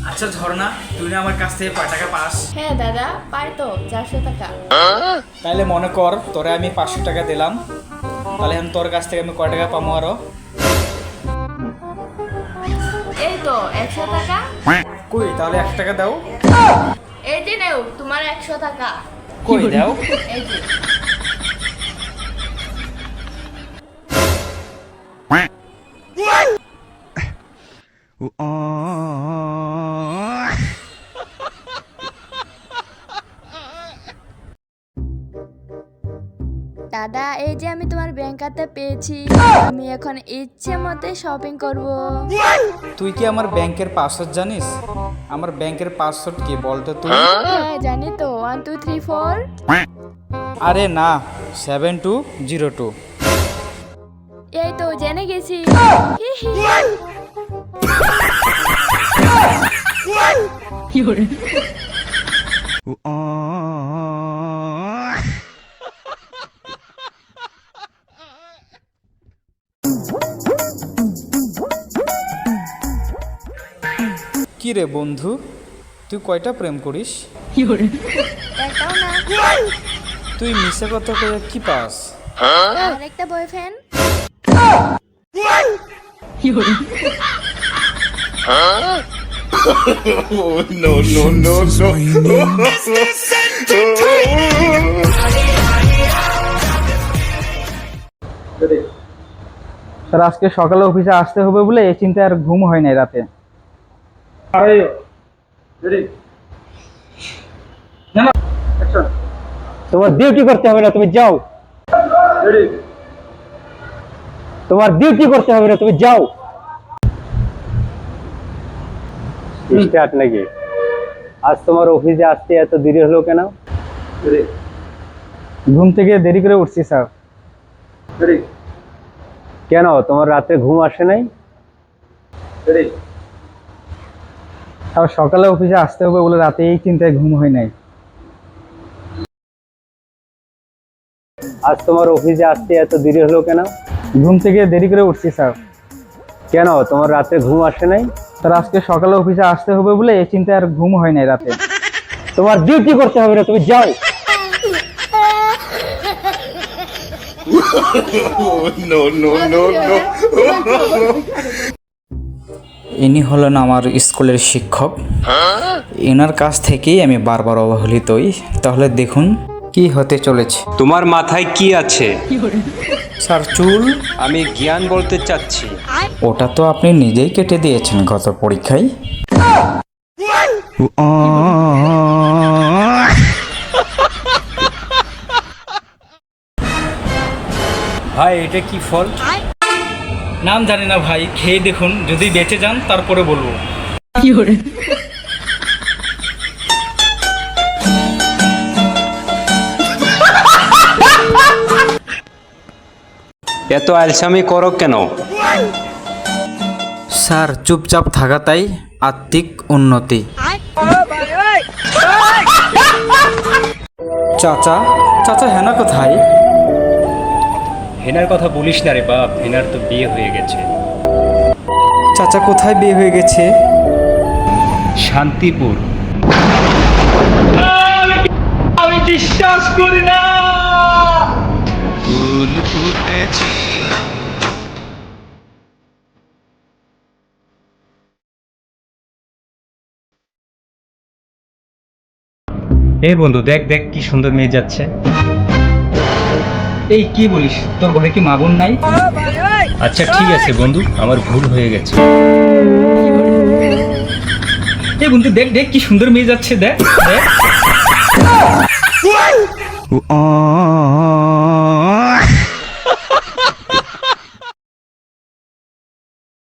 আচ্ছা ঝর্ণা, তুই না আমার কাছ থেকে কয় টাকা পাস? হ্যাঁ দাদা, পাই তো 400 টাকা। তাহলে মনে কর তোরে আমি 500 টাকা দিলাম, তাহলে আমি তোর কাছ থেকে আমি কয় টাকা পাবো আরো? এই তো 100 টাকা। কই তাহলে 1 টাকা দাও। এই যে নেও তোমার 100 টাকা। কই দাও। এই যে। দাদা, এই যে আমি তোমার ব্যাংক খাতা পেয়েছি, আমি এখন ইচ্ছে মতে শপিং করব। তুই কি আমার ব্যাংকের পাসওয়ার্ড জানিস? আমার ব্যাংকের পাসওয়ার্ড কি বলতো তুই? হ্যাঁ জানি তো, 1 2 3 4। আরে না, 7202। এই তো জেনে গেছি। কি রে বন্ধু, তুই কয়টা প্রেম করিস? একটাও না। তুই মিশে কথা কয়ে কি পাস? আরেকটা বয়ফ্রেন্ড। স্যার, আজকে সকালে অফিসে আসতে হবে বলে এই চিন্তায় আর ঘুম হয় নাই রাতে। তোমার ডিউটি করতে হবে না, তুমি যাও। তোমার ডিউটি করতে হবে না, তুমি যাও। স্টার্ট নাকি? আজ তোমার অফিসে আসতে এত দেরি হলো কেন? ঘুম থেকে দেরি করে উঠছি স্যার। কেন, তোমার রাতে ঘুম আসে নাই? স্যার, সকালে অফিসে আসতে হবে বলে রাতে এই চিন্তায় ঘুম হয় নাই। আজ তোমার অফিসে আসতে এত দেরি হলো কেন? ঘুম থেকে দেরি করে উঠছি স্যার। কেন, তোমার রাতে ঘুম আসে নাই? স্যার, আজকে সকালে অফিসে আসতে হবে বলে এই চিন্তায় আর ঘুম হয় নাই রাতে। তোমার ডিউটি করতে হবে না, তুমি যাও। ইনি হলেন আমার স্কুলের শিক্ষক। এনার কাছ থেকেই আমি বারবার অবহেলিত হই। তাহলে দেখুন কি হতে চলেছে। তোমার মাথায় কি আছে? স্যার, চুল। আমি জ্ঞান বলতে চাচ্ছি। ওটা তো আপনি নিজেই কেটে দিয়েছেন গত পরীক্ষায়। ভাই, এটা কি ফল? নাম জানি না ভাই, খেয়ে দেখুন, যদি বেঁচে যান তারপরে বলবো। এত আলসামি করো কেন? স্যার, চুপচাপ থাকাটাই আত্মিক উন্নতি। চাচা, চাচা হেনা কোথায়? হেনার কথা বলিস না রে বাপ, হেনার তো বিয়ে হয়ে গেছে। চাচা কোথায় বিয়ে হয়ে গেছে? শান্তিপুর। আমি বিশ্বাস করি না। এই বন্ধু, দেখ দেখ কি সুন্দর মেয়ে যাচ্ছে। এই কি বলিস, তোর ঘরে কি মা বোন নাই? আচ্ছা ঠিক আছে বন্ধু, আমার ভুল হয়ে গেছে। এই বন্ধু, দেখ দেখ কি সুন্দর মেয়ে যাচ্ছে, দেখ দেখ।